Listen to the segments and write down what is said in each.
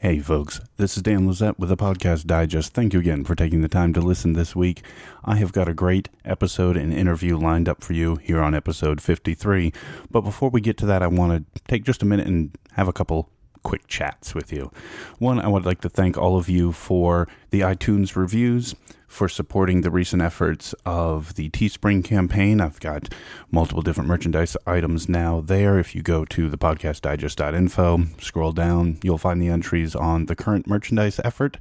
Hey folks, this is Dan Lizette with the Podcast Digest. Thank you again for taking the time to listen this week. I have got a great episode and interview lined up for you here on episode 53. But before we get to that, I want to take just a minute and have a couple quick chats with you. One, I would like to thank all of you for the iTunes reviews, for supporting the recent efforts of the Teespring campaign. I've got multiple different merchandise items now there. If you go to thepodcastdigest.info, scroll down, you'll find the entries on the current merchandise effort.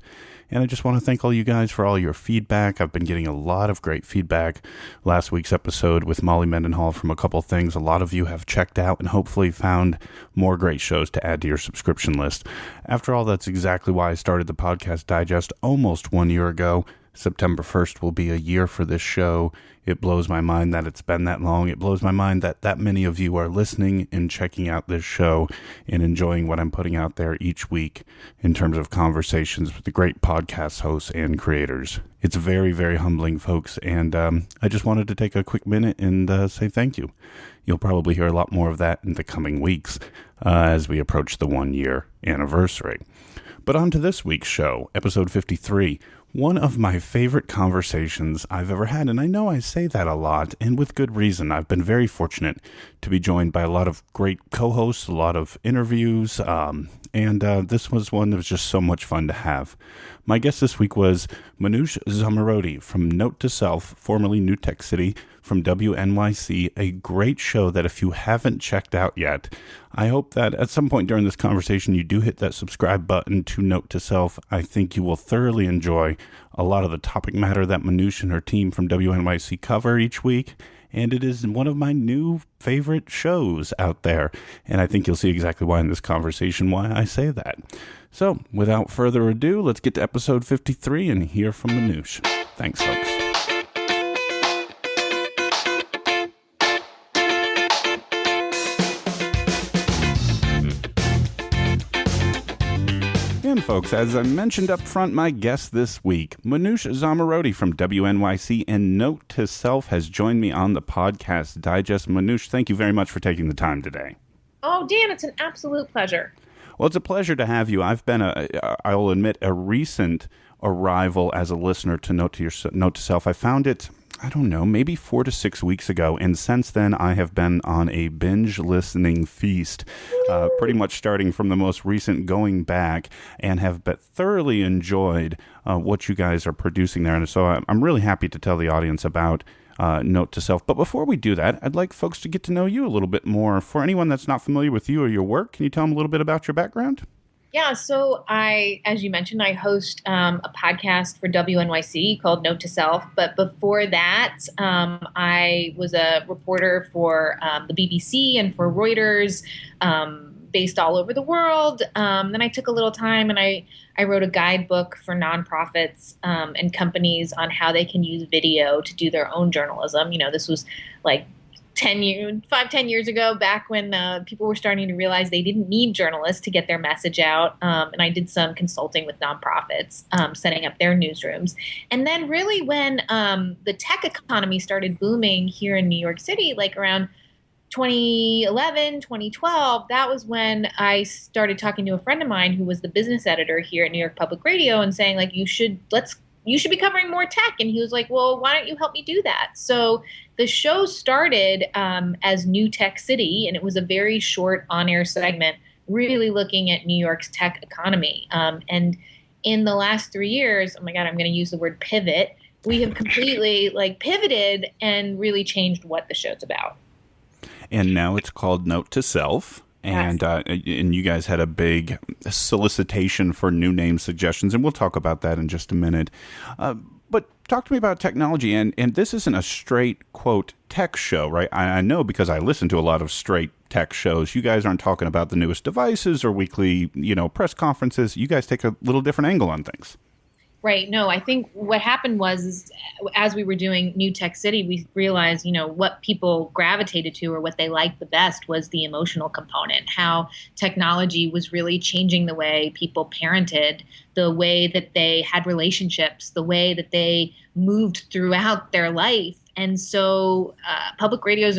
And I just want to thank all you guys for all your feedback. I've been getting a lot of great feedback. Last week's episode with Molly Mendenhall from A Couple Things, a lot of you have checked out and hopefully found more great shows to add to your subscription list. After all, that's exactly why I started the Podcast Digest almost 1 year ago. September 1st will be a year for this show. It blows my mind that it's been that long. It blows my mind that that many of you are listening and checking out this show and enjoying what I'm putting out there each week in terms of conversations with the great podcast hosts and creators. It's very, very humbling, folks, and I just wanted to take a quick minute and say thank you. You'll probably hear a lot more of that in the coming weeks as we approach the 1 year anniversary. But on to this week's show, episode 53. One of my favorite conversations I've ever had, and I know I say that a lot, and with good reason. I've been very fortunate to be joined by a lot of great co-hosts, a lot of interviews, and this was one that was just so much fun to have. My guest this week was Manoush Zomorodi from Note to Self, formerly New Tech City, from WNYC, a great show that if you haven't checked out yet, I hope that at some point during this conversation you do hit that subscribe button to Note to Self. I think you will thoroughly enjoy a lot of the topic matter that Manoush and her team from WNYC cover each week, and it is one of my new favorite shows out there, and I think you'll see exactly why in this conversation why I say that. So, without further ado, let's get to episode 53 and hear from Manoush. Thanks, folks. And folks, as I mentioned up front, my guest this week, Manoush Zomorodi from WNYC and Note to Self has joined me on the Podcast Digest. Manoush, thank you very much for taking the time today. Oh, Dan, it's an absolute pleasure. Well, it's a pleasure to have you. I've been, I'll admit, a recent arrival as a listener to Note to Self. I found it, I don't know, maybe 4 to 6 weeks ago. And since then, I have been on a binge listening feast, pretty much starting from the most recent going back, and have thoroughly enjoyed what you guys are producing there. And so I'm really happy to tell the audience about Note to Self. But before we do that, I'd like folks to get to know you a little bit more. For anyone that's not familiar with you or your work, can you tell them a little bit about your background? Yeah, so as you mentioned, I host a podcast for WNYC called Note to Self. But before that, I was a reporter for the BBC and for Reuters, based all over the world. Then I took a little time and I wrote a guidebook for nonprofits and companies on how they can use video to do their own journalism. You know, this was like 10 years ago, back when people were starting to realize they didn't need journalists to get their message out. And I did some consulting with nonprofits, setting up their newsrooms. And then really when the tech economy started booming here in New York City, like around 2011, 2012, that was when I started talking to a friend of mine who was the business editor here at New York Public Radio and saying, like, you should be covering more tech. And he was like, well, why don't you help me do that? So the show started as New Tech City, and it was a very short on-air segment really looking at New York's tech economy. And in the last 3 years, oh my God, I'm going to use the word pivot, we have completely pivoted and really changed what the show's about. And now it's called Note to Self. And and you guys had a big solicitation for new name suggestions, and we'll talk about that in just a minute. But talk to me about technology, and this isn't a straight, quote, tech show, right? I know because I listen to a lot of straight tech shows. You guys aren't talking about the newest devices or weekly, press conferences. You guys take a little different angle on things. Right. No, I think what happened was as we were doing New Tech City, we realized, what people gravitated to or what they liked the best was the emotional component, how technology was really changing the way people parented, the way that they had relationships, the way that they moved throughout their life. And so public radio's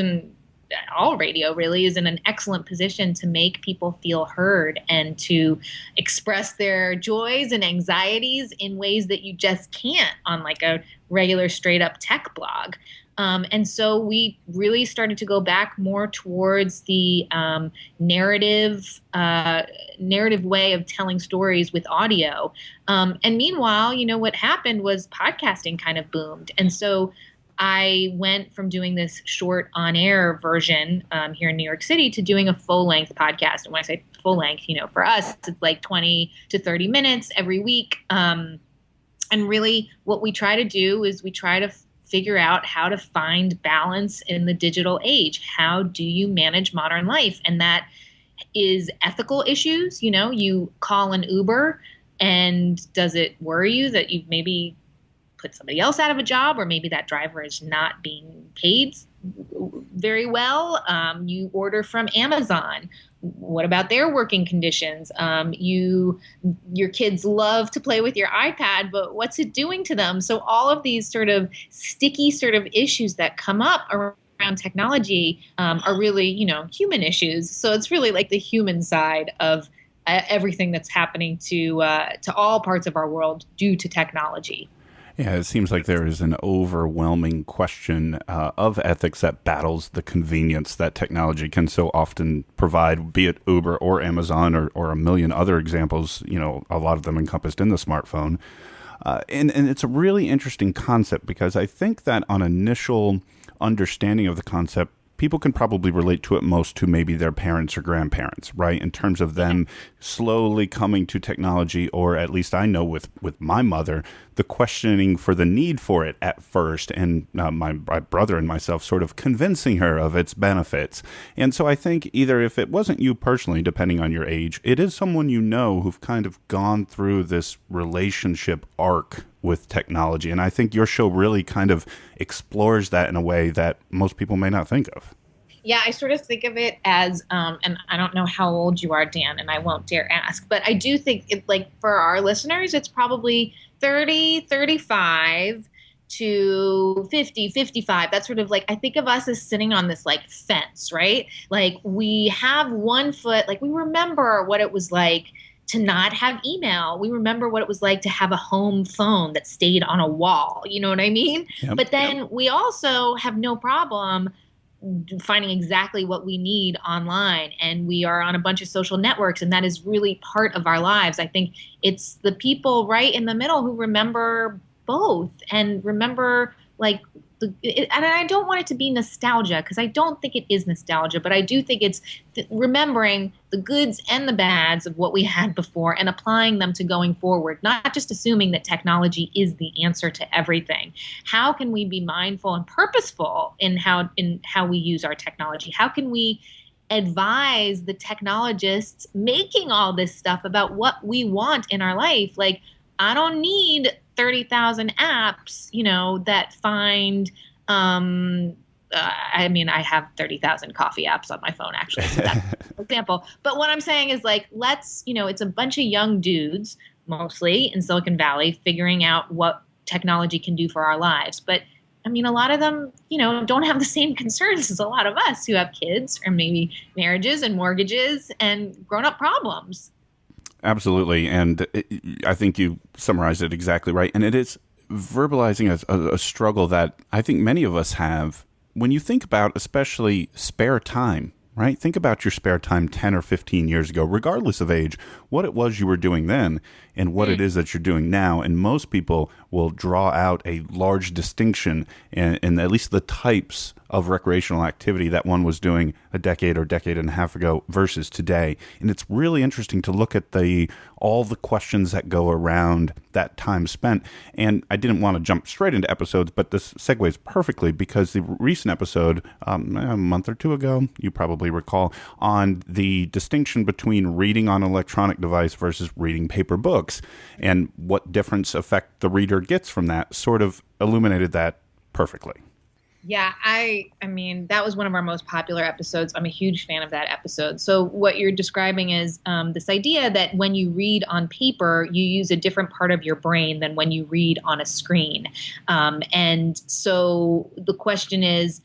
all radio really is in an excellent position to make people feel heard and to express their joys and anxieties in ways that you just can't on like a regular straight up tech blog. And so we really started to go back more towards the narrative way of telling stories with audio. And meanwhile, what happened was podcasting kind of boomed. And so I went from doing this short on-air version here in New York City to doing a full-length podcast. And when I say full-length, for us, it's like 20 to 30 minutes every week. And really what we try to do is we try to figure out how to find balance in the digital age. How do you manage modern life? And that is ethical issues. You call an Uber, and does it worry you that you've maybe put somebody else out of a job, or maybe that driver is not being paid very well? You order from Amazon. What about their working conditions? Your kids love to play with your iPad, but what's it doing to them? So all of these sort of sticky sort of issues that come up around technology are really, human issues. So it's really like the human side of everything that's happening to all parts of our world due to technology. Yeah, it seems like there is an overwhelming question of ethics that battles the convenience that technology can so often provide, be it Uber or Amazon or a million other examples, a lot of them encompassed in the smartphone. And it's a really interesting concept because I think that on initial understanding of the concept, people can probably relate to it most to maybe their parents or grandparents, right? In terms of them slowly coming to technology, or at least I know with my mother, the questioning for the need for it at first, and my brother and myself sort of convincing her of its benefits. And so I think either if it wasn't you personally, depending on your age, it is someone who've kind of gone through this relationship arc with technology. And I think your show really kind of explores that in a way that most people may not think of. Yeah, I sort of think of it as, and I don't know how old you are, Dan, and I won't dare ask, but I do think for our listeners, it's probably 30, 35 to 50, 55. That's sort of like, I think of us as sitting on this like fence, right? Like we have one foot, like we remember what it was like to not have email. We remember what it was like to have a home phone that stayed on a wall. You know what I mean? Yep, but then we also have no problem finding exactly what we need online. And we are on a bunch of social networks, and that is really part of our lives. I think it's the people right in the middle who remember both and remember and I don't want it to be nostalgia, because I don't think it is nostalgia, but I do think it's remembering the goods and the bads of what we had before and applying them to going forward, not just assuming that technology is the answer to everything. How can we be mindful and purposeful in how we use our technology? How can we advise the technologists making all this stuff about what we want in our life? Like, I don't need 30,000 apps, that find, I have 30,000 coffee apps on my phone, actually. So that's an example. But what I'm saying is it's a bunch of young dudes, mostly in Silicon Valley, figuring out what technology can do for our lives. But a lot of them, don't have the same concerns as a lot of us who have kids or maybe marriages and mortgages and grown-up problems. Absolutely. And I think you summarized it exactly right. And it is verbalizing a struggle that I think many of us have when you think about especially spare time, right? Think about your spare time 10 or 15 years ago, regardless of age, what it was you were doing then and what it is that you're doing now. And most people will draw out a large distinction in at least the types of recreational activity that one was doing a decade or decade and a half ago versus today. And it's really interesting to look at all the questions that go around that time spent. And I didn't want to jump straight into episodes, but this segues perfectly because the recent episode, a month or two ago, you probably recall, on the distinction between reading on an electronic device versus reading paper books and what difference effect the reader gets from that, sort of illuminated that perfectly. Yeah, that was one of our most popular episodes. I'm a huge fan of that episode. So what you're describing is this idea that when you read on paper, you use a different part of your brain than when you read on a screen. And so the question is,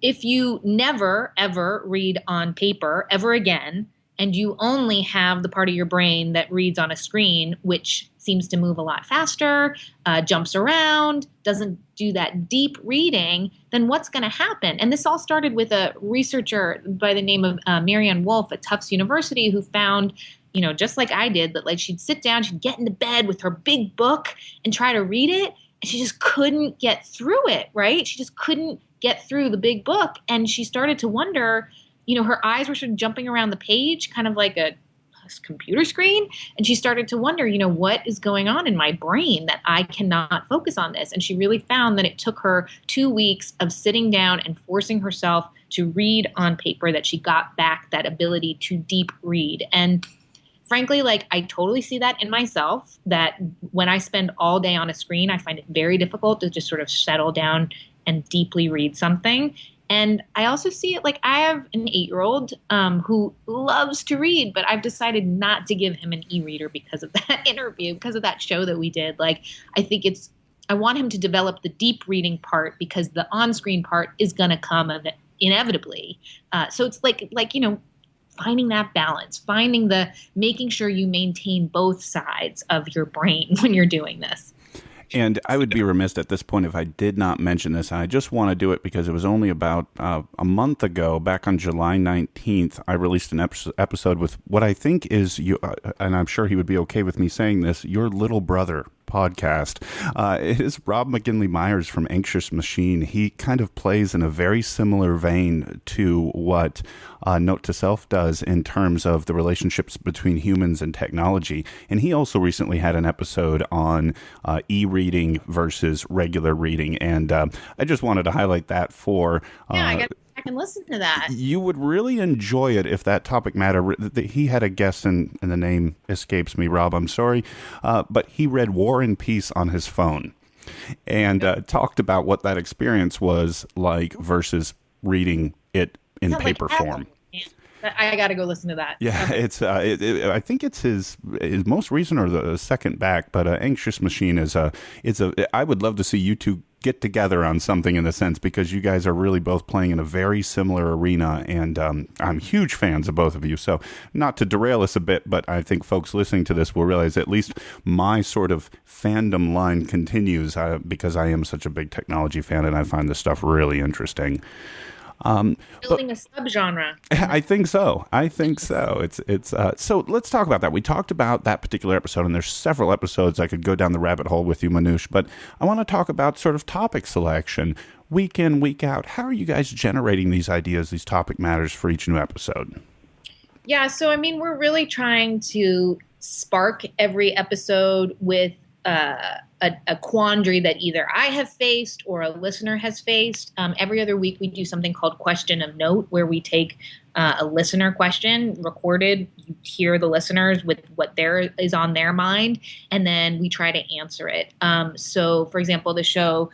if you never, ever read on paper ever again, and you only have the part of your brain that reads on a screen, which seems to move a lot faster, jumps around, doesn't do that deep reading, then what's going to happen? And this all started with a researcher by the name of Marianne Wolf at Tufts University, who found, just like I did, that like she'd sit down, she'd get into bed with her big book and try to read it, and she just couldn't get through it, right? She just couldn't get through the big book. And she started to wonder, her eyes were sort of jumping around the page, kind of like a computer screen. And she started to wonder, what is going on in my brain that I cannot focus on this? And she really found that it took her 2 weeks of sitting down and forcing herself to read on paper that she got back that ability to deep read. And frankly, like I totally see that in myself, that when I spend all day on a screen, I find it very difficult to just sort of settle down and deeply read something. And I also see it like I have an 8-year-old who loves to read, but I've decided not to give him an e-reader because of that interview, because of that show that we did. Like, I want him to develop the deep reading part because the on-screen part is going to come inevitably. So it's like, finding that balance, making sure you maintain both sides of your brain when you're doing this. And I would be remiss at this point if I did not mention this. And I just want to do it because it was only about a month ago, back on July 19th, I released an episode with what I think is, and I'm sure he would be okay with me saying this, your little brother podcast. It is Rob McGinley Myers from Anxious Machine. He kind of plays in a very similar vein to what Note to Self does in terms of the relationships between humans and technology. And he also recently had an episode on e-reading versus regular reading. And I just wanted to highlight that for... I can listen to that. You would really enjoy it if that topic matter. He had a guest, and the name escapes me, Rob, I'm sorry. But he read War and Peace on his phone and talked about what that experience was like versus reading it in paper form. I got to go listen to that. Yeah, it's. I think it's his most recent or the second back. But Anxious Machine is a. I would love to see you two get together on something in the sense because you guys are really both playing in a very similar arena, and I'm huge fans of both of you. So not to derail us a bit, but I think folks listening to this will realize at least my sort of fandom line continues because I am such a big technology fan and I find this stuff really interesting. Building a subgenre. I think so. It's so let's talk about that. We talked about that particular episode, and there's several episodes I could go down the rabbit hole with you, Manoush, but I want to talk about sort of topic selection week in, week out. How are you guys generating these ideas, these topic matters for each new episode? Yeah, so I mean, we're really trying to spark every episode with a quandary that either I have faced or a listener has faced. Every other week we do something called Question of Note, where we take a listener question recorded. You hear the listeners with what there is on their mind, and then we try to answer it. So, for example, the show,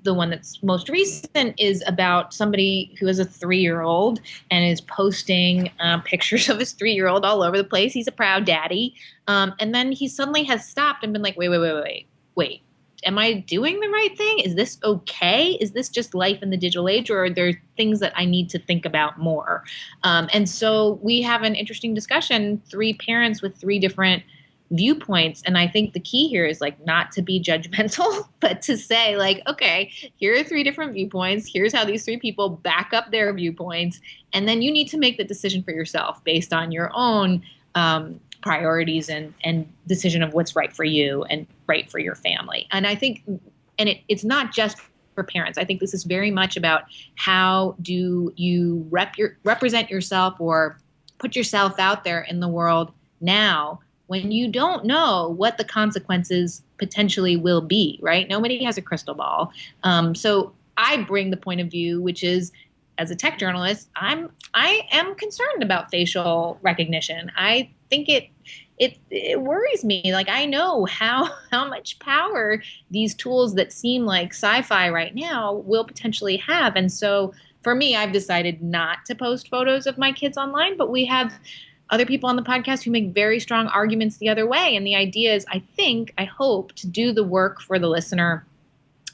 the one that's most recent, is about somebody who is a 3-year-old and is posting pictures of his 3-year-old all over the place. He's a proud daddy. And then he suddenly has stopped and been like, wait. Am I doing the right thing? Is this okay? Is this just life in the digital age, or are there things that I need to think about more? And so we have an interesting discussion, 3 parents with 3 different viewpoints. And I think the key here is like not to be judgmental, but to say like, okay, here are 3 different viewpoints. Here's how these 3 people back up their viewpoints. And then you need to make the decision for yourself based on your own priorities and decision of what's right for you and right for your family. And I think, and it's not just for parents. I think this is very much about how do you represent yourself or put yourself out there in the world now when you don't know what the consequences potentially will be, right? Nobody has a crystal ball. So I bring the point of view, which is, as a tech journalist, I am concerned about facial recognition. I think it worries me. Like, I know how much power these tools that seem like sci-fi right now will potentially have. And so for me, I've decided not to post photos of my kids online, but we have other people on the podcast who make very strong arguments the other way. And the idea is, I hope to do the work for the listener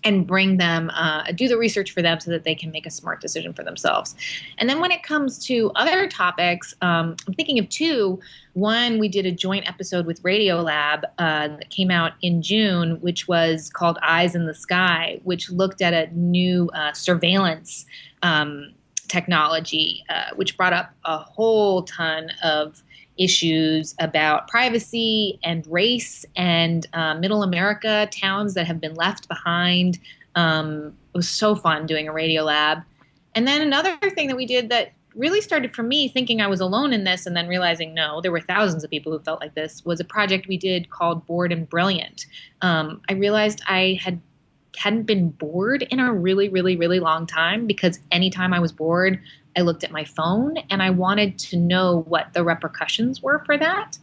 and bring them, do the research for them so that they can make a smart decision for themselves. And then when it comes to other topics, I'm thinking of two. One, we did a joint episode with Radiolab that came out in June, which was called Eyes in the Sky, which looked at a new surveillance technology, which brought up a whole ton of issues about privacy and race and middle America, towns that have been left behind. It was so fun doing a Radiolab. And then another thing that we did that really started for me thinking I was alone in this and then realizing, no, there were thousands of people who felt like this, was a project we did called Bored and Brilliant. I realized I hadn't been bored in a really, really, really long time, because anytime I was bored, I looked at my phone and I wanted to know what the repercussions were for that.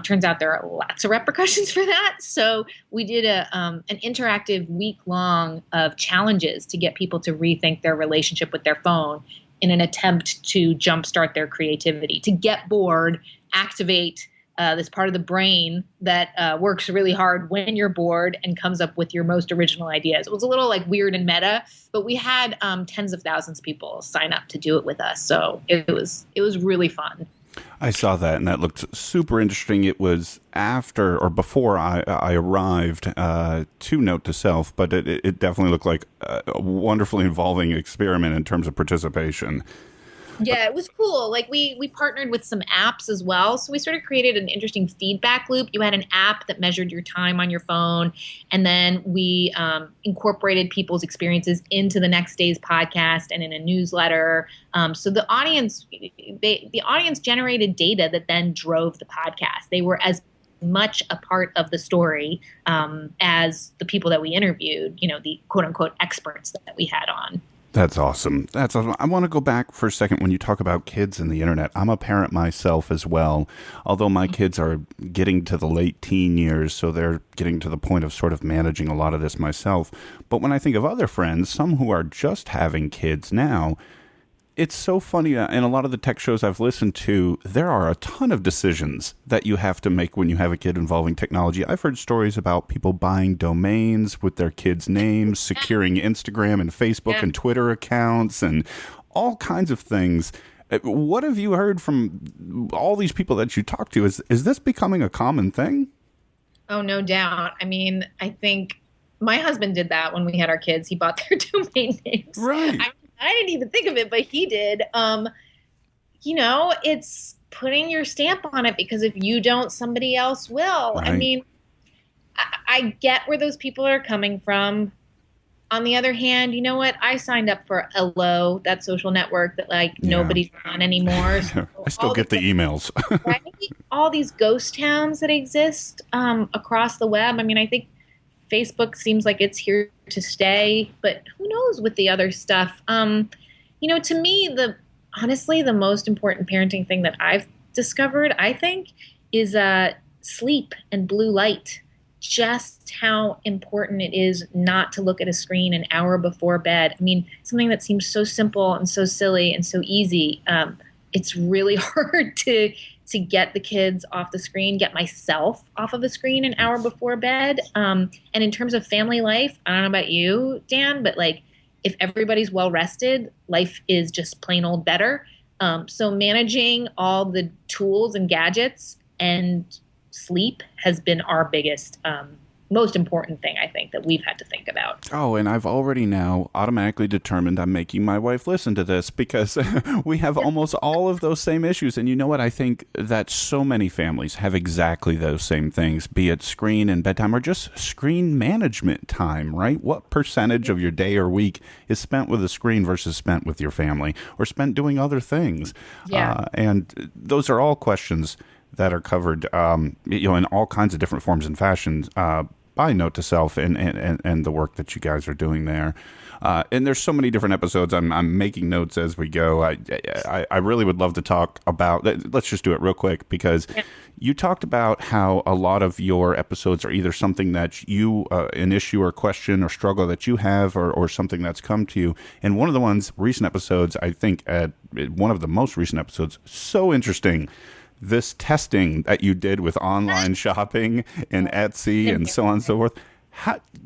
Turns out there are lots of repercussions for that. So we did an interactive week-long of challenges to get people to rethink their relationship with their phone in an attempt to jumpstart their creativity, to get bored, activate this part of the brain that works really hard when you're bored and comes up with your most original ideas. It was a little like weird and meta, but we had tens of thousands of people sign up to do it with us. So it was really fun. I saw that, and that looked super interesting. It was after or before I arrived to Note to Self, but it definitely looked like a wonderfully involving experiment in terms of participation. Yeah, it was cool. Like we partnered with some apps as well. So we sort of created an interesting feedback loop. You had an app that measured your time on your phone. And then we incorporated people's experiences into the next day's podcast and in a newsletter. So the audience generated data that then drove the podcast. They were as much a part of the story as the people that we interviewed, the quote unquote experts that we had on. That's awesome. That's awesome. I want to go back for a second when you talk about kids and the internet. I'm a parent myself as well, although my kids are getting to the late teen years, so they're getting to the point of sort of managing a lot of this myself. But when I think of other friends, some who are just having kids now, it's so funny. In a lot of the tech shows I've listened to, there are a ton of decisions that you have to make when you have a kid involving technology. I've heard stories about people buying domains with their kids' names, securing Instagram and Facebook and Twitter accounts, and all kinds of things. What have you heard from all these people that you talk to? Is this becoming a common thing? Oh, no doubt. I mean, I think my husband did that when we had our kids. He bought their domain names. Right. I didn't even think of it, but he did. It's putting your stamp on it, because if you don't, somebody else will. Right. I mean, I get where those people are coming from. On the other hand, you know what? I signed up for Hello, that social network that nobody's on anymore. So I still get the emails. Right? All these ghost towns that exist across the web. I mean, I think Facebook seems like it's here to stay, but who knows with the other stuff. To me, honestly, the most important parenting thing that I've discovered, I think, is sleep and blue light. Just how important it is not to look at a screen an hour before bed. I mean, something that seems so simple and so silly and so easy. It's really hard to get the kids off the screen, get myself off of a screen an hour before bed. And in terms of family life, I don't know about you, Dan, but if everybody's well rested, life is just plain old better. So managing all the tools and gadgets and sleep has been our biggest, most important thing, I think, that we've had to think about. Oh, and I've already now automatically determined I'm making my wife listen to this, because we have almost all of those same issues. And you know what? I think that so many families have exactly those same things, be it screen and bedtime or just screen management time, right? What percentage of your day or week is spent with a screen versus spent with your family or spent doing other things? Yeah. And those are all questions that are covered, in all kinds of different forms and fashions, by Note to Self and the work that you guys are doing there. And there's so many different episodes. I'm making notes as we go. I really would love to talk about, let's just do it real quick, because you talked about how a lot of your episodes are either something that you, an issue or question or struggle that you have, or something that's come to you. And one of the recent episodes, I think one of the most recent episodes, so interesting. This testing that you did with online shopping and Etsy and so on and so forth.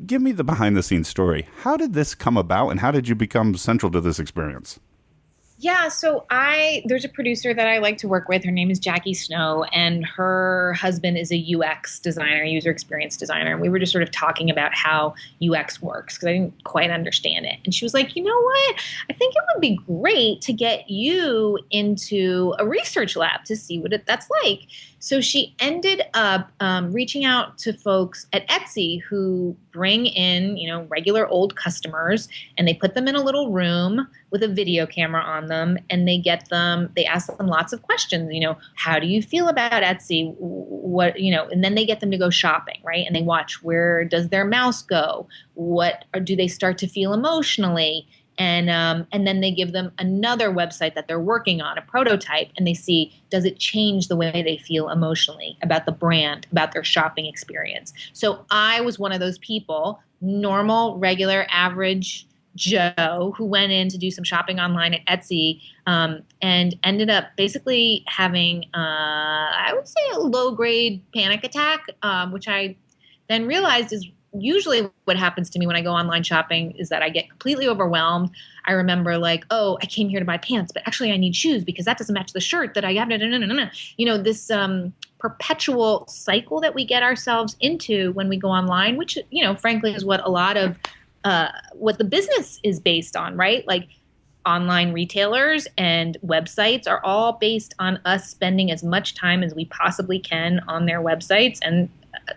Give me the behind-the-scenes story. How did this come about, and how did you become central to this experience? Yeah, so there's a producer that I like to work with. Her name is Jackie Snow, and her husband is a UX designer, user experience designer. And we were just sort of talking about how UX works because I didn't quite understand it. And she was like, you know what? I think it would be great to get you into a research lab to see what that's like. So she ended up reaching out to folks at Etsy who bring in, regular old customers, and they put them in a little room with a video camera on them, and they ask them lots of questions. How do you feel about Etsy? What, and then they get them to go shopping, right? And they watch, where does their mouse go? Do they start to feel emotionally? And then they give them another website that they're working on, a prototype, and they see, does it change the way they feel emotionally about the brand, about their shopping experience? So I was one of those people, normal, regular, average Joe, who went in to do some shopping online at Etsy and ended up basically having, I would say, a low-grade panic attack, which I then realized is usually what happens to me when I go online shopping is that I get completely overwhelmed. I remember I came here to buy pants, but actually I need shoes because that doesn't match the shirt that I have. This perpetual cycle that we get ourselves into when we go online, which, frankly is what a lot of what the business is based on, right? Like online retailers and websites are all based on us spending as much time as we possibly can on their websites, and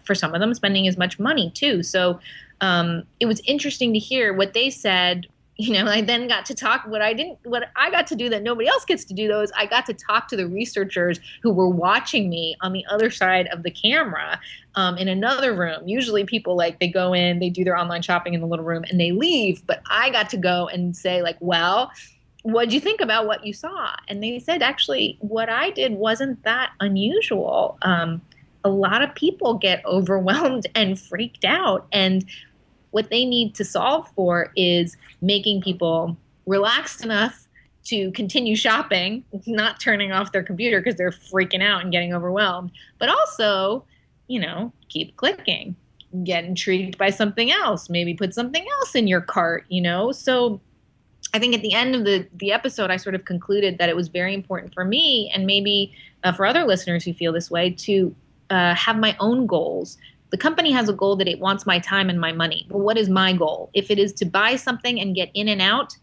for some of them spending as much money too. So it was interesting to hear what they said. I then got to talk what I got to do that nobody else gets to do, though, is I got to talk to the researchers who were watching me on the other side of the camera in another room. Usually people they go in, they do their online shopping in the little room and they leave. But I got to go and say well, what'd you think about what you saw? And they said, actually, what I did wasn't that unusual. A lot of people get overwhelmed and freaked out. And what they need to solve for is making people relaxed enough to continue shopping, not turning off their computer because they're freaking out and getting overwhelmed, but also, keep clicking, get intrigued by something else, maybe put something else in your cart, So I think at the end of the episode, I sort of concluded that it was very important for me, and maybe for other listeners who feel this way, to have my own goals. The company has a goal that it wants my time and my money. But what is my goal? If it is to buy something and get in and out,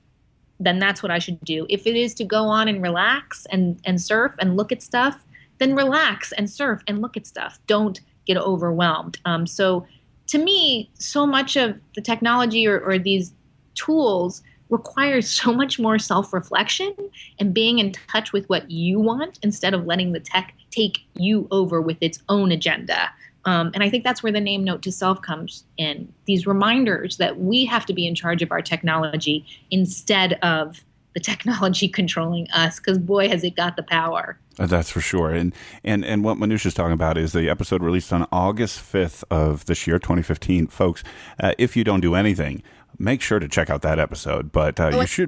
then that's what I should do. If it is to go on and relax and surf and look at stuff, then relax and surf and look at stuff. Don't get overwhelmed. So to me, so much of the technology or these tools requires so much more self-reflection and being in touch with what you want instead of letting the tech take you over with its own agenda. And I think that's where the name Note to Self comes in. These reminders that we have to be in charge of our technology instead of the technology controlling us, because boy, has it got the power. That's for sure. And what Manoush is talking about is the episode released on August 5th of this year, 2015. Folks, if you don't do anything, make sure to check out that episode. But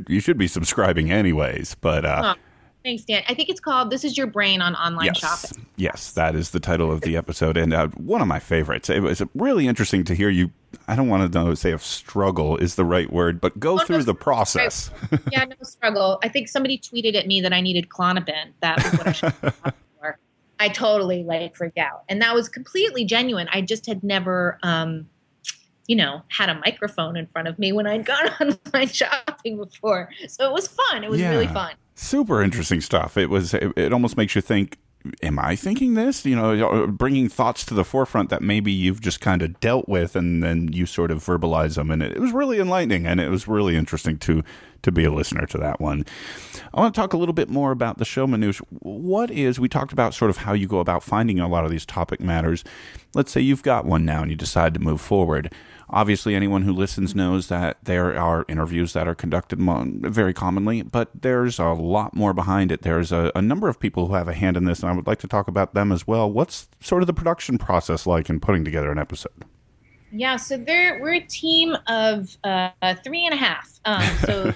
you should be subscribing anyways. But thanks, Dan. I think it's called "This Is Your Brain on Online Shopping." Yes, that is the title of the episode, and one of my favorites. It was really interesting to hear you. I don't want to say if struggle is the right word, but go through the process. Yeah, no struggle. I think somebody tweeted at me that I needed Klonopin. That was what I should have gone for. I totally freaked out, and that was completely genuine. I just had never, had a microphone in front of me when I'd gone online shopping before. So it was fun. It was really fun. Super interesting stuff. It almost makes you think, am I thinking this? Bringing thoughts to the forefront that maybe you've just kind of dealt with, and then you sort of verbalize them. And it was really enlightening, and it was really interesting to be a listener to that one. I want to talk a little bit more about the show, Manoush. We talked about sort of how you go about finding a lot of these topic matters. Let's say you've got one now and you decide to move forward. Obviously, anyone who listens knows that there are interviews that are conducted very commonly, but there's a lot more behind it. There's a number of people who have a hand in this, and I would like to talk about them as well. What's sort of the production process like in putting together an episode? Yeah, so we're a team of 3.5. So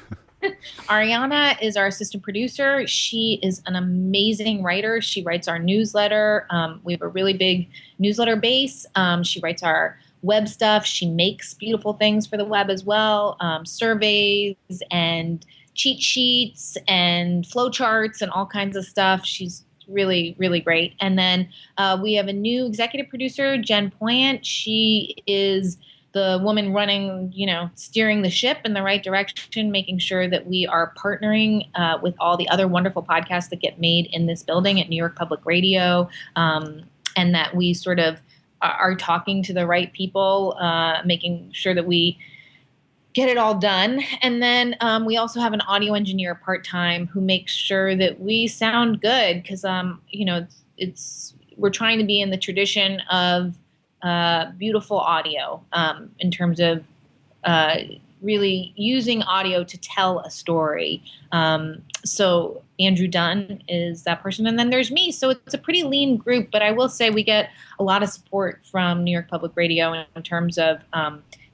Ariana is our assistant producer. She is an amazing writer. She writes our newsletter. We have a really big newsletter base. She writes our web stuff. She makes beautiful things for the web as well, surveys and cheat sheets and flowcharts and all kinds of stuff. She's really, really great. And then we have a new executive producer, Jen Plant. She is the woman running, steering the ship in the right direction, making sure that we are partnering with all the other wonderful podcasts that get made in this building at New York Public Radio, and that we sort of are talking to the right people, making sure that we get it all done. And then we also have an audio engineer part-time who makes sure that we sound good because, we're trying to be in the tradition of beautiful audio in terms of really using audio to tell a story. So Andrew Dunn is that person. And then there's me. So it's a pretty lean group, but I will say we get a lot of support from New York Public Radio in terms of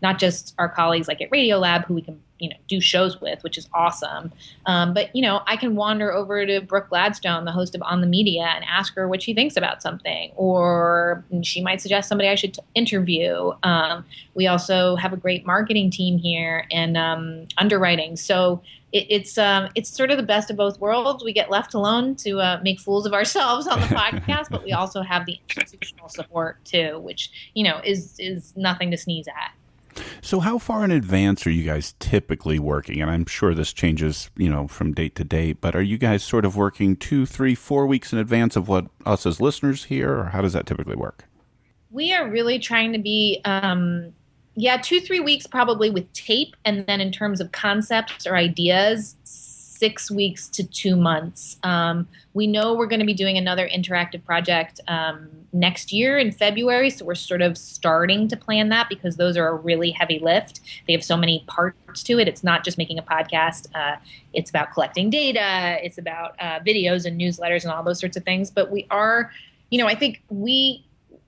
not just our colleagues like at Radiolab who we can, do shows with, which is awesome. But, I can wander over to Brooke Gladstone, the host of On the Media, and ask her what she thinks about something, or she might suggest somebody I should interview. We also have a great marketing team here and underwriting. So it's sort of the best of both worlds. We get left alone to make fools of ourselves on the podcast, but we also have the institutional support too, which, is nothing to sneeze at. So how far in advance are you guys typically working? And I'm sure this changes, from date to date, but are you guys sort of working 2, 3, 4 weeks in advance of what us as listeners hear, or how does that typically work? We are really trying to be, 2, 3 weeks probably with tape. And then in terms of concepts or ideas, 6 weeks to 2 months. We know we're going to be doing another interactive project next year in February, so we're sort of starting to plan that because those are a really heavy lift. They have so many parts to it. It's not just making a podcast. It's about collecting data. It's about videos and newsletters and all those sorts of things. But we are, I think we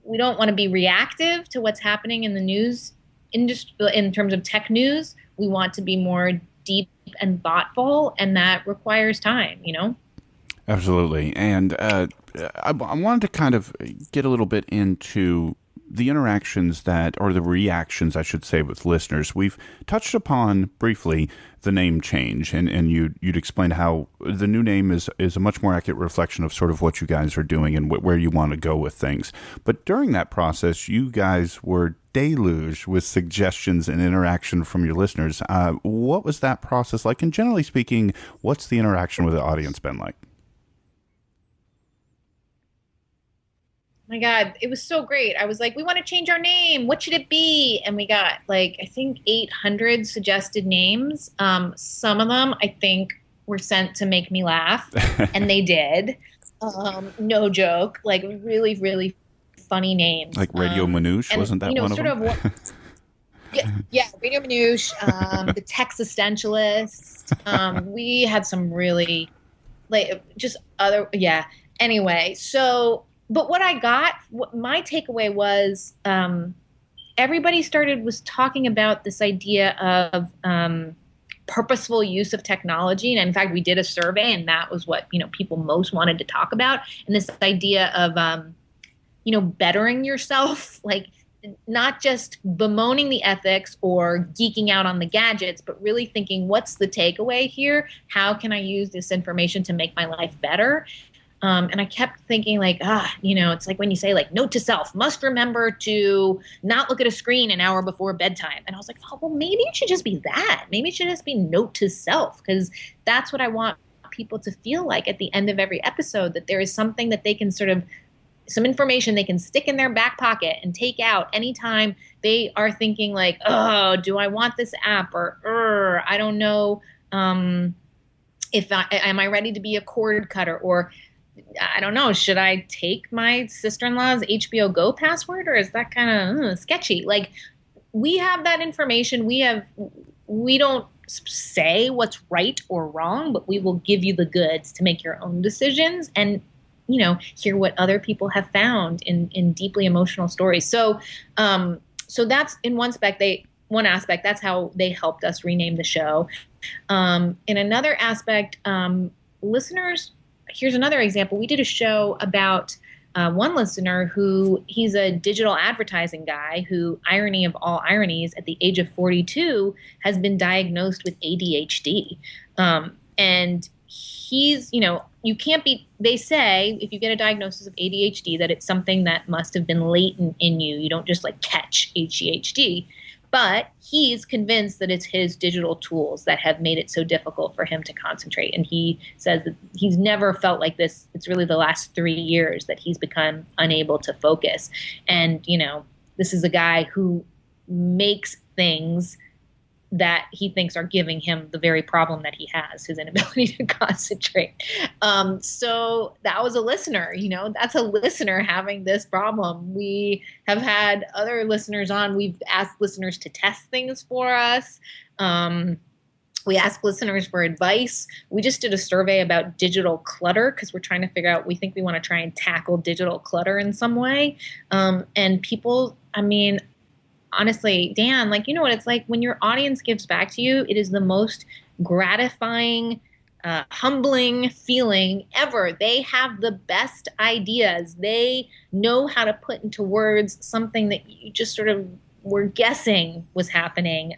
don't want to be reactive to what's happening in the news industry in terms of tech news. We want to be more deep and thoughtful, and that requires time, Absolutely. And I wanted to kind of get a little bit into the interactions or the reactions, I should say, with listeners. We've touched upon briefly the name change, and you'd explain how the new name is a much more accurate reflection of sort of what you guys are doing and where you want to go with things. But during that process, you guys were deluged with suggestions and interaction from your listeners. What was that process like? And generally speaking, what's the interaction with the audience been like? My God, it was so great. I was like, we want to change our name. What should it be? And we got I think 800 suggested names. Some of them I think were sent to make me laugh, and they did. No joke. Really, really funny names. Like Radio Manoush, wasn't that one of them? Yeah, Radio Manoush, the Tech Existentialist. We had some really, Anyway, so... But what my takeaway was everybody was talking about this idea of purposeful use of technology. And in fact, we did a survey, and that was what, people most wanted to talk about. And this idea of, bettering yourself, not just bemoaning the ethics or geeking out on the gadgets, but really thinking, what's the takeaway here? How can I use this information to make my life better? And I kept thinking it's like when you say note to self, must remember to not look at a screen an hour before bedtime. And I was like, oh, well, maybe it should just be that. Maybe it should just be note to self, because that's what I want people to feel like at the end of every episode, that there is something that they can some information they can stick in their back pocket and take out anytime they are thinking oh, do I want this app? Or I don't know am I ready to be a cord cutter? Or I don't know, should I take my sister-in-law's HBO Go password, or is that kind of sketchy? We have that information. We don't say what's right or wrong, but we will give you the goods to make your own decisions and, hear what other people have found in deeply emotional stories. So that's in one spec. one aspect. That's how they helped us rename the show. In another aspect, listeners, here's another example. We did a show about one listener who he's a digital advertising guy who, irony of all ironies, at the age of 42 has been diagnosed with ADHD. And he's, you can't be, they say if you get a diagnosis of ADHD that it's something that must have been latent in you. You don't just catch ADHD. But he's convinced that it's his digital tools that have made it so difficult for him to concentrate. And he says that he's never felt like this. It's really the last 3 years that he's become unable to focus. And, this is a guy who makes things that he thinks are giving him the very problem that he has, his inability to concentrate. So that was a listener, that's a listener having this problem. We have had other listeners on. We've asked listeners to test things for us. We ask listeners for advice. We just did a survey about digital clutter because we're trying to figure out, we think we want to try and tackle digital clutter in some way. And people, honestly, Dan, you know what it's like when your audience gives back to you. It is the most gratifying, humbling feeling ever. They have the best ideas. They know how to put into words something that you just sort of were guessing was happening.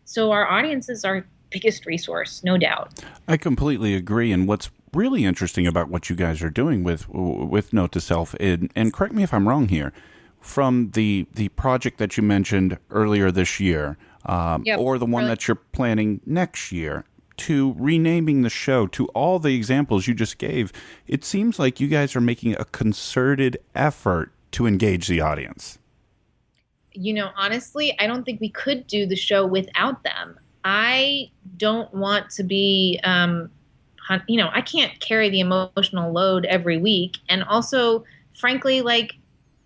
So our audience is our biggest resource, no doubt. I completely agree. And what's really interesting about what you guys are doing with Note to Self, and correct me if I'm wrong here, from the project that you mentioned earlier this year, or the one that you're planning next year, to renaming the show, to all the examples you just gave, it seems like you guys are making a concerted effort to engage the audience. Honestly, I don't think we could do the show without them. I don't want to be, I can't carry the emotional load every week. And also, frankly,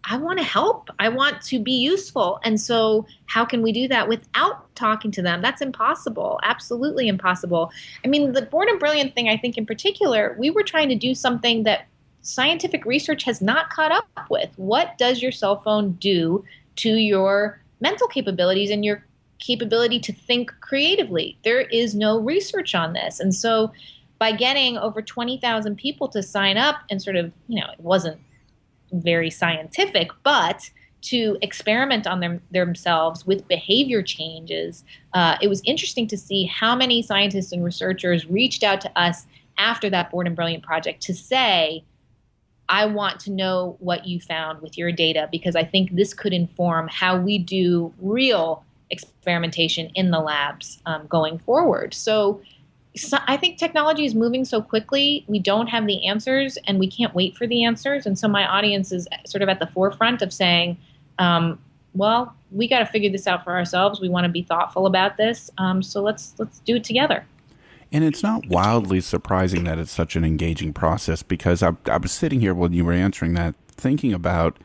I want to help. I want to be useful. And so how can we do that without talking to them? That's impossible. Absolutely impossible. The Born and Brilliant thing, I think in particular, we were trying to do something that scientific research has not caught up with. What does your cell phone do to your mental capabilities and your capability to think creatively? There is no research on this. And so by getting over 20,000 people to sign up and sort of, it wasn't very scientific, but to experiment on themselves with behavior changes. It was interesting to see how many scientists and researchers reached out to us after that Born and Brilliant project to say, I want to know what you found with your data, because I think this could inform how we do real experimentation in the labs going forward. So I think technology is moving so quickly, we don't have the answers and we can't wait for the answers. And so my audience is sort of at the forefront of saying, well, we got to figure this out for ourselves. We want to be thoughtful about this. So let's do it together. And it's not wildly surprising that it's such an engaging process, because I was sitting here when you were answering that, thinking about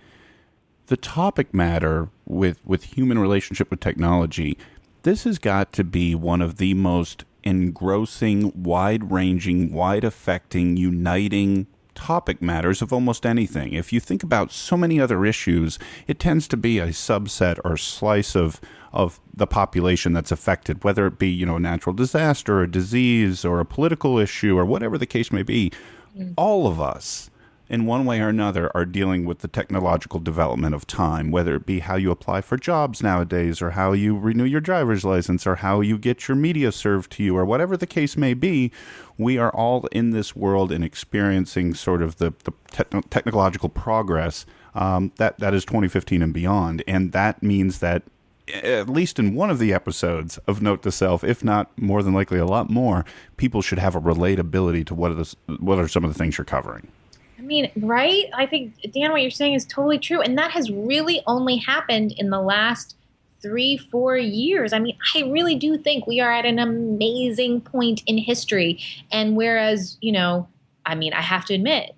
the topic matter with human relationship with technology. This has got to be one of the most engrossing, wide-ranging, wide-affecting, uniting topic matters of almost anything. If you think about so many other issues, it tends to be a subset or slice of the population that's affected, whether it be, a natural disaster, a disease, or a political issue, or whatever the case may be. All of us, in one way or another, are dealing with the technological development of time, whether it be how you apply for jobs nowadays, or how you renew your driver's license, or how you get your media served to you, or whatever the case may be. We are all in this world and experiencing sort of the technological progress that is 2015 and beyond. And that means that, at least in one of the episodes of Note to Self, if not more than likely a lot more, people should have a relatability to what are some of the things you're covering. Right? I think, Dan, what you're saying is totally true. And that has really only happened in the last 3-4 years. I really do think we are at an amazing point in history. And whereas, I have to admit,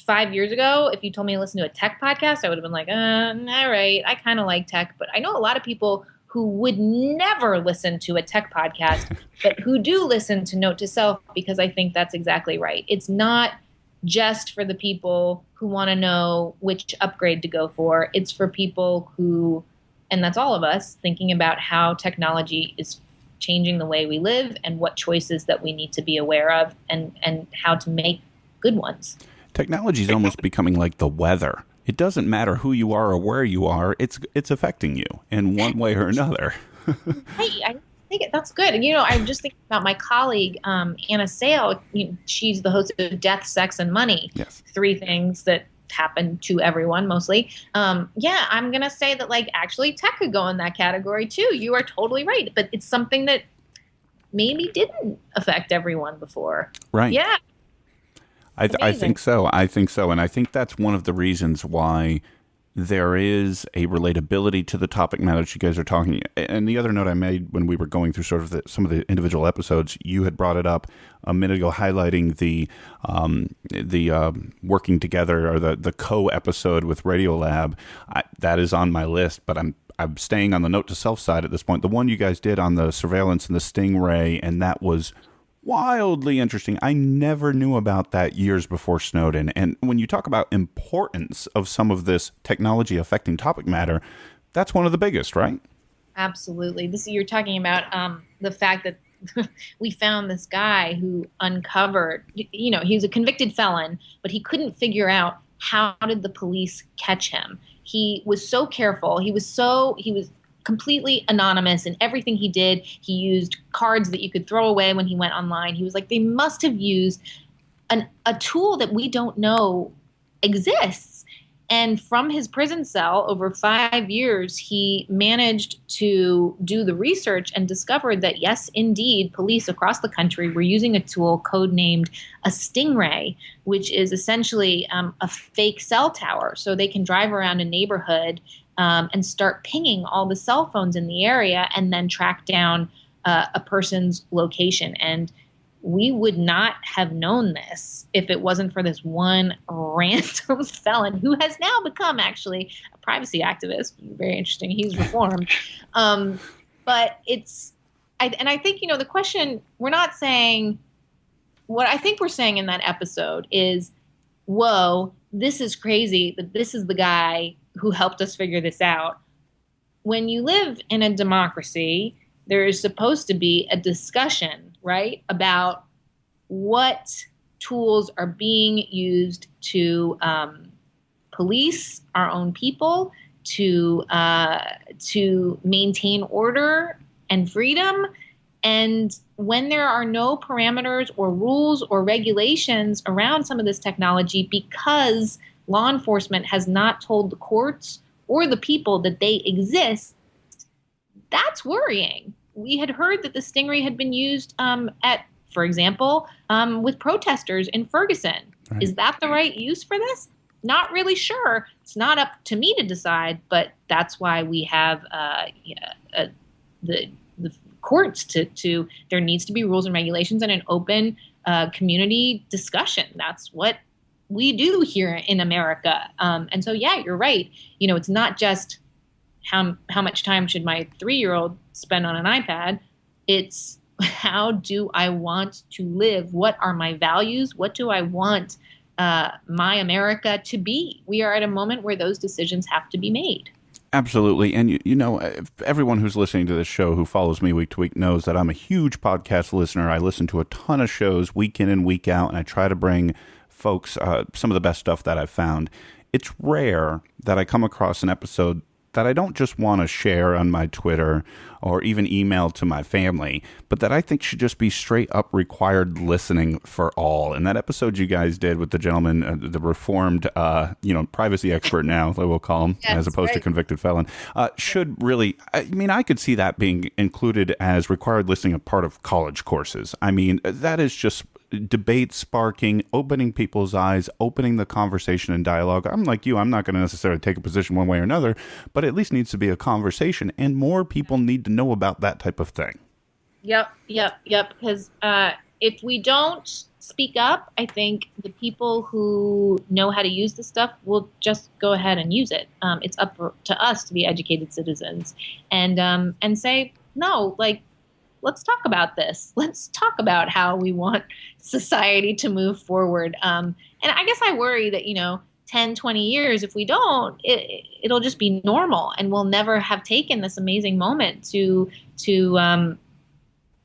5 years ago, if you told me to listen to a tech podcast, I would have been like, all right, I kind of like tech. But I know a lot of people who would never listen to a tech podcast, but who do listen to Note to Self, because I think that's exactly right. It's not just for the people who want to know which upgrade to go for. It's for people who, and that's all of us, thinking about how technology is changing the way we live and what choices that we need to be aware of and how to make good ones. Technology is almost becoming like the weather. It doesn't matter who you are or where you are. It's affecting you in one way or another. Hey, I think that's good. And, I'm just thinking about my colleague, Anna Sale. She's the host of Death, Sex, and Money. Yes. 3 things that happen to everyone mostly. I'm going to say that, actually tech could go in that category too. You are totally right. But it's something that maybe didn't affect everyone before. Right. Yeah. I think so. And I think that's one of the reasons why there is a relatability to the topic matter that you guys are talking. And the other note I made when we were going through sort of some of the individual episodes, you had brought it up a minute ago, highlighting the working together or the co-episode with Radiolab. That is on my list, but I'm staying on the note to self side at this point. The one you guys did on the surveillance and the Stingray, and that was wildly interesting. I never knew about that years before Snowden. And when you talk about importance of some of this technology affecting topic matter, that's one of the biggest, right? Absolutely. You're talking about the fact that we found this guy who uncovered, he was a convicted felon, but he couldn't figure out how did the police catch him. He was so careful. He was completely anonymous in everything he did. He used cards that you could throw away when he went online. He was like, they must have used a tool that we don't know exists. And from his prison cell over 5 years, he managed to do the research and discovered that, yes, indeed, police across the country were using a tool codenamed a Stingray, which is essentially a fake cell tower. So they can drive around a neighborhood and start pinging all the cell phones in the area and then track down a person's location. And we would not have known this if it wasn't for this one random felon who has now become actually a privacy activist. Very interesting. He's reformed. But I think, the question, we're not saying, what I think we're saying in that episode is, whoa, this is crazy that this is the guy who helped us figure this out. When you live in a democracy, there is supposed to be a discussion, right, about what tools are being used to police our own people, to maintain order and freedom. And when there are no parameters or rules or regulations around some of this technology because law enforcement has not told the courts or the people that they exist, that's worrying. We had heard that the Stingray had been used for example, with protesters in Ferguson. Right. Is that the right use for this? Not really sure. It's not up to me to decide, but that's why we have the courts to there needs to be rules and regulations and an open community discussion. That's what we do here in America. And so, yeah, you're right. It's not just how much time should my 3-year-old spend on an iPad. It's how do I want to live? What are my values? What do I want my America to be? We are at a moment where those decisions have to be made. Absolutely. And, everyone who's listening to this show who follows me week to week knows that I'm a huge podcast listener. I listen to a ton of shows week in and week out, and I try to bring folks some of the best stuff that I've found. It's rare that I come across an episode that I don't just want to share on my Twitter or even email to my family, but that I think should just be straight up required listening for all. And that episode you guys did with the gentleman, the reformed, privacy expert now, we'll call him, yes, as opposed to convicted felon, should really, I could see that being included as required listening, a part of college courses. That is just debate sparking, opening people's eyes, opening the conversation and dialogue. I'm like you, I'm not going to necessarily take a position one way or another, but at least needs to be a conversation, and more people need to know about that type of thing. Yep. Because if we don't speak up, I think the people who know how to use the stuff will just go ahead and use it. It's up to us to be educated citizens and say, no, let's talk about this. Let's talk about how we want society to move forward. And I guess I worry that, 10, 20 years, if we don't, it'll just be normal, and we'll never have taken this amazing moment to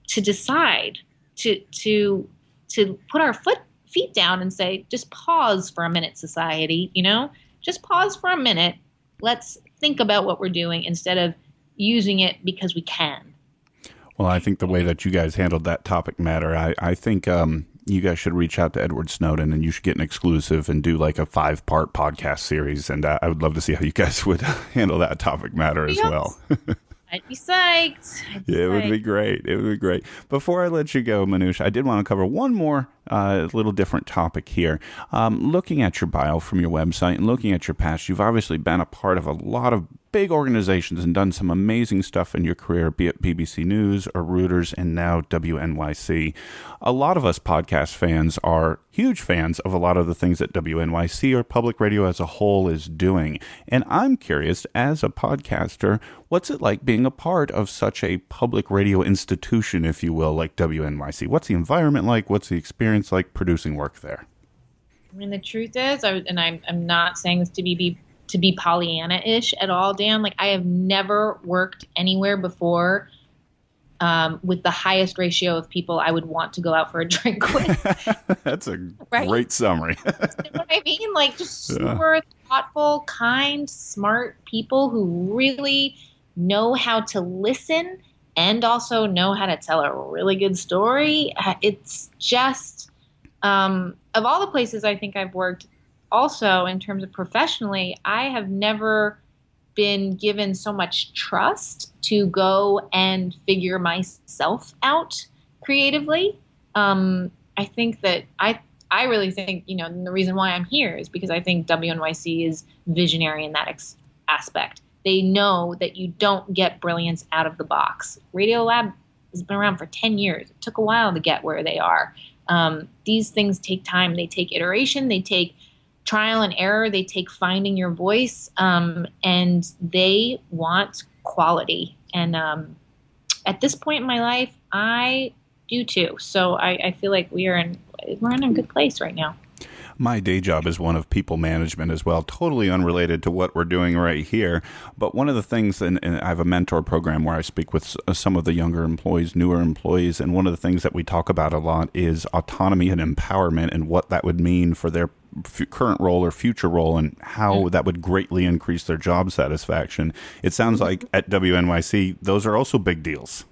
decide to put our feet down and say, just pause for a minute, society, just pause for a minute. Let's think about what we're doing instead of using it because we can. Well, I think the way that you guys handled that topic matter, I think you guys should reach out to Edward Snowden, and you should get an exclusive and do like a 5-part podcast series. And I would love to see how you guys would handle that topic matter as well. I'd be psyched. It would be great. It would be great. Before I let you go, Manoush, I did want to cover one more little different topic here. Looking at your bio from your website and looking at your past, you've obviously been a part of a lot of big organizations and done some amazing stuff in your career, be it BBC News or Reuters and now WNYC. A lot of us podcast fans are huge fans of a lot of the things that WNYC or public radio as a whole is doing. And I'm curious, as a podcaster, what's it like being a part of such a public radio institution, if you will, like WNYC? What's the environment like? What's the experience like producing work there? I mean, the truth is, I'm not saying this to be Pollyanna-ish at all, Dan. Like, I have never worked anywhere before with the highest ratio of people I would want to go out for a drink with. That's a great summary. You know what I mean? Like, just super thoughtful, kind, smart people who really know how to listen and also know how to tell a really good story. It's just, of all the places I think I've worked, also, in terms of professionally, I have never been given so much trust to go and figure myself out creatively. I think that I really think, and the reason why I'm here is because I think WNYC is visionary in that aspect. They know that you don't get brilliance out of the box. Radiolab has been around for 10 years. It took a while to get where they are. These things take time. They take iteration. They take trial and error. They take finding your voice, and they want quality. And at this point in my life, I do too. So I feel like we're in a good place right now. My day job is one of people management as well, totally unrelated to what we're doing right here. But one of the things, and I have a mentor program where I speak with some of the younger employees, newer employees, and one of the things that we talk about a lot is autonomy and empowerment and what that would mean for their current role or future role and how that would greatly increase their job satisfaction. It sounds like at WNYC, those are also big deals.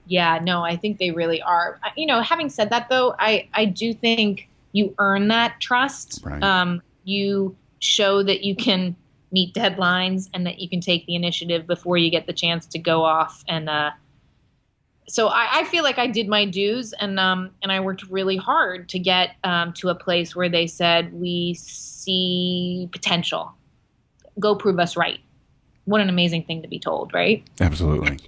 Yeah, no, I think they really are. Having said that, though, I do think you earn that trust. Right. You show that you can meet deadlines and that you can take the initiative before you get the chance to go off. And so I feel like I did my dues, and I worked really hard to get to a place where they said, we see potential. Go prove us right. What an amazing thing to be told, right? Absolutely.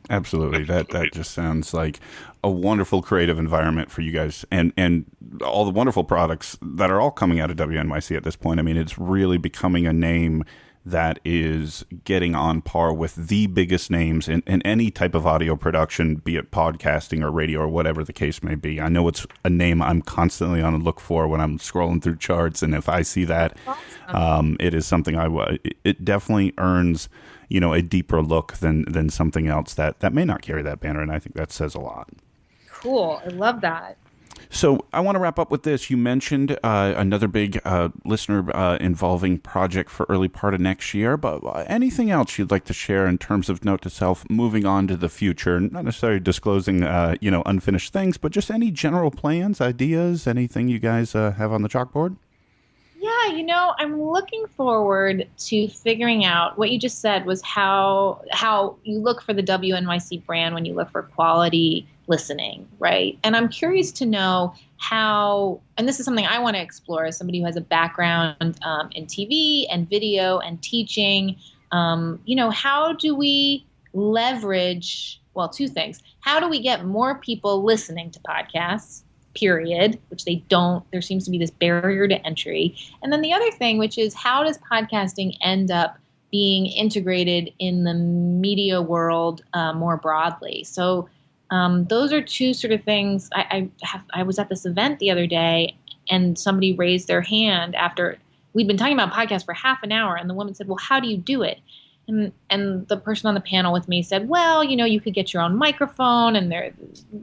Absolutely. That just sounds like a wonderful creative environment for you guys and all the wonderful products that are all coming out of WNYC at this point. I mean, it's really becoming a name that is getting on par with the biggest names in any type of audio production, be it podcasting or radio or whatever the case may be. I know it's a name I'm constantly on the look for when I'm scrolling through charts. And if I see that, it is something it definitely earns, a deeper look than something else that may not carry that banner. And I think that says a lot. Cool. I love that. So I want to wrap up with this. You mentioned another big listener involving project for early part of next year, but anything else you'd like to share in terms of note to self moving on to the future? Not necessarily disclosing, unfinished things, but just any general plans, ideas, anything you guys have on the chalkboard? Yeah, I'm looking forward to figuring out what you just said was how you look for the WNYC brand when you look for quality listening, right? And I'm curious to know how, and this is something I want to explore as somebody who has a background in TV and video and teaching, how do we leverage, well, two things. How do we get more people listening to podcasts? Period, which they don't, there seems to be this barrier to entry. And then the other thing, which is how does podcasting end up being integrated in the media world more broadly? So those are two sort of things. I was at this event the other day and somebody raised their hand after we'd been talking about podcasts for half an hour, and the woman said, well, how do you do it? And the person on the panel with me said, well, you could get your own microphone, and there are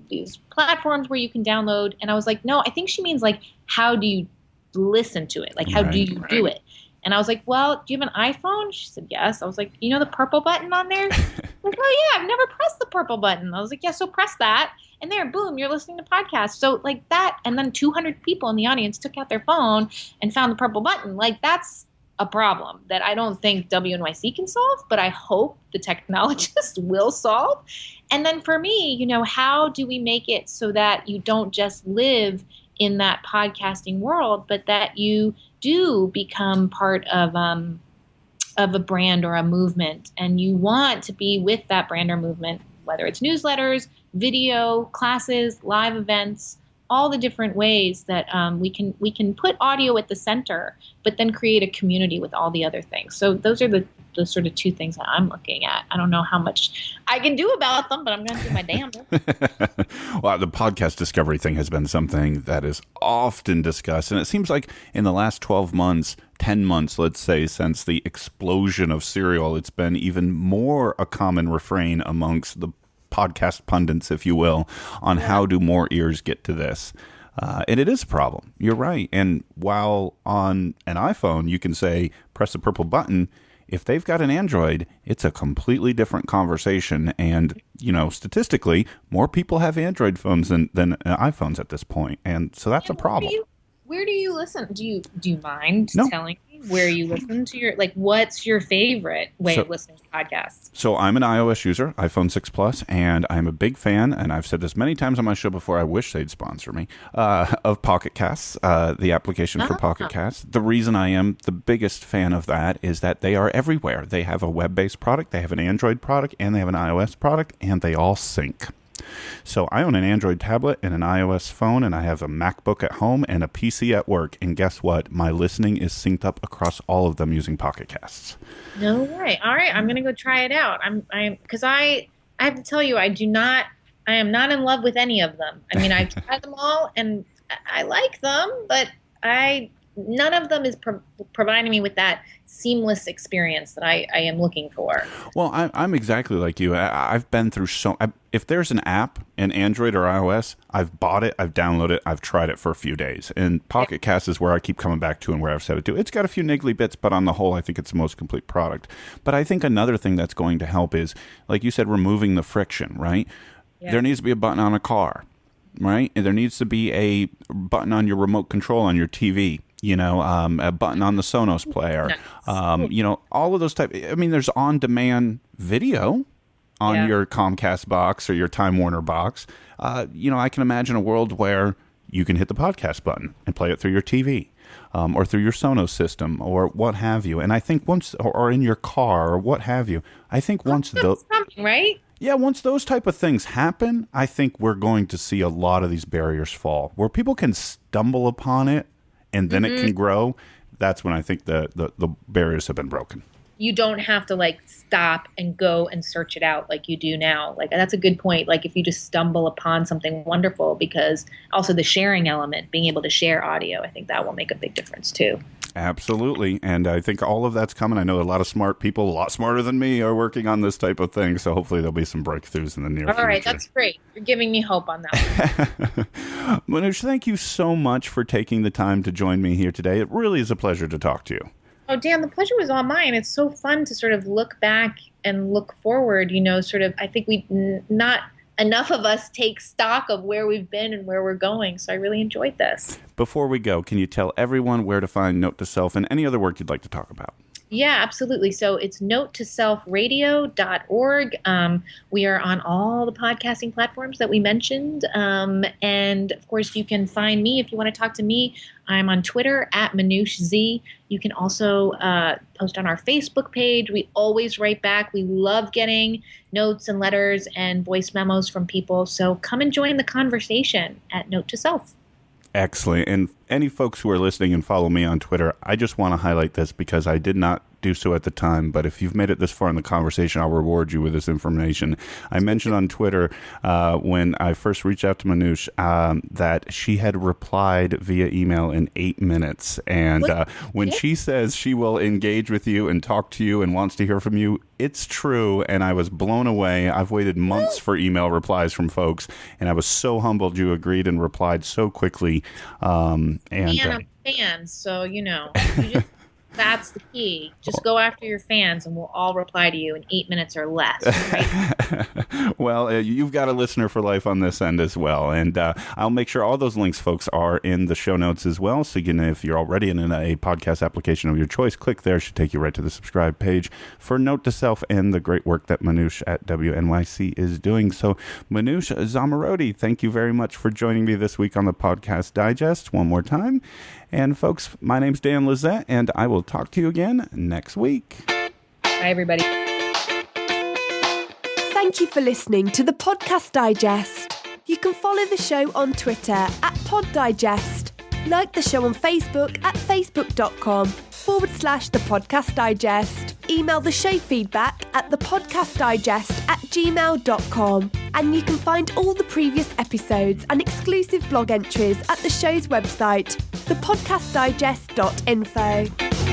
these platforms where you can download. And I was like, no, I think she means like, how do you listen to it? Like, how do you do it? And I was like, well, do you have an iPhone? She said, yes. I was like, the purple button on there? Like, oh, yeah, I've never pressed the purple button. I was like, yeah, so press that. And there, boom, you're listening to podcasts. So like that, and then 200 people in the audience took out their phone and found the purple button. Like, that's a problem that I don't think WNYC can solve, but I hope the technologists will solve. And then for me, how do we make it so that you don't just live in that podcasting world, but that you do become part of a brand or a movement, and you want to be with that brand or movement, whether it's newsletters, video, classes, live events, all the different ways that we can put audio at the center, but then create a community with all the other things. So those are the sort of two things that I'm looking at. I don't know how much I can do about them, but I'm going to do my damnedest. Well, the podcast discovery thing has been something that is often discussed, and it seems like in the last 12 months, 10 months, let's say, since the explosion of Serial, it's been even more a common refrain amongst the podcast pundits, if you will, on how do more ears get to this. And it is a problem. You're right. And while on an iPhone, you can say, press the purple button, if they've got an Android, it's a completely different conversation. And, statistically, more people have Android phones than iPhones at this point. And so that's a problem. Where do you listen? Do you mind No. telling me where you listen to your, like, what's your favorite way of listening to podcasts? So I'm an iOS user, iPhone 6 Plus, and I'm a big fan, and I've said this many times on my show before, I wish they'd sponsor me, of Pocket Casts, the application for Pocket Casts. The reason I am the biggest fan of that is that they are everywhere. They have a web-based product, they have an Android product, and they have an iOS product, and they all sync. So I own an Android tablet and an iOS phone, and I have a MacBook at home and a PC at work. And guess what? My listening is synced up across all of them using Pocket Casts. No way. All right, I'm gonna go try it out. Because I have to tell you, I am not in love with any of them. I mean, I've tried them all, and I like them, but none of them is providing me with that seamless experience that I am looking for. Well, I'm exactly like you. I've been through if there's an app in Android or iOS, I've bought it, I've downloaded it, I've tried it for a few days. And Pocket Cast is where I keep coming back to and where I've said it to. It's got a few niggly bits, but on the whole, I think it's the most complete product. But I think another thing that's going to help is, like you said, removing the friction, right? Yeah. There needs to be a button on a car, right? And there needs to be a button on your remote control on your TV. A button on the Sonos player, all of those type. I mean, there's on-demand video on your Comcast box or your Time Warner box. I can imagine a world where you can hit the podcast button and play it through your TV or through your Sonos system or what have you. And I think once, or in your car or what have you, I think once those, right? Yeah, once those type of things happen, I think we're going to see a lot of these barriers fall where people can stumble upon it. And then it can grow. That's when I think the barriers have been broken. You don't have to stop and go and search it out like you do now. That's a good point. If you just stumble upon something wonderful, because also the sharing element, being able to share audio, I think that will make a big difference too. Absolutely. And I think all of that's coming. I know a lot of smart people, a lot smarter than me, are working on this type of thing. So hopefully there'll be some breakthroughs in the near future. All right. That's great. You're giving me hope on that one. Manoush, thank you so much for taking the time to join me here today. It really is a pleasure to talk to you. Oh, Dan, the pleasure was all mine. It's so fun to sort of look back and look forward, I think not enough of us take stock of where we've been and where we're going. So I really enjoyed this. Before we go, can you tell everyone where to find Note to Self and any other work you'd like to talk about? Yeah, absolutely. So it's notetoselfradio.org. We are on all the podcasting platforms that we mentioned. And of course, you can find me if you want to talk to me. I'm on Twitter at Manoush Z. You can also post on our Facebook page. We always write back. We love getting notes and letters and voice memos from people. So come and join the conversation at Note to Self. Excellent. And any folks who are listening and follow me on Twitter, I just want to highlight this because I did not do so at the time, but if you've made it this far in the conversation, I'll reward you with this information. I mentioned on Twitter when I first reached out to Manoush that she had replied via email in 8 minutes. And when she says she will engage with you and talk to you and wants to hear from you, it's true. And I was blown away. I've waited months for email replies from folks, and I was so humbled you agreed and replied so quickly. I'm fans, so that's the key. Just go after your fans, and we'll all reply to you in 8 minutes or less. Right? Well, you've got a listener for life on this end as well. And I'll make sure all those links, folks, are in the show notes as well. So, if you're already in a podcast application of your choice, click there. It should take you right to the subscribe page for Note to Self and the great work that Manoush at WNYC is doing. So, Manoush Zomorodi, thank you very much for joining me this week on the Podcast Digest one more time. And, folks, my name's Dan Lizette, and I will talk to you again next week. Bye, everybody. Thank you for listening to the Podcast Digest. You can follow the show on Twitter at PodDigest. Like the show on Facebook at facebook.com/The Podcast Digest. Email the show feedback at thepodcastdigest@gmail.com. And you can find all the previous episodes and exclusive blog entries at the show's website, thepodcastdigest.info.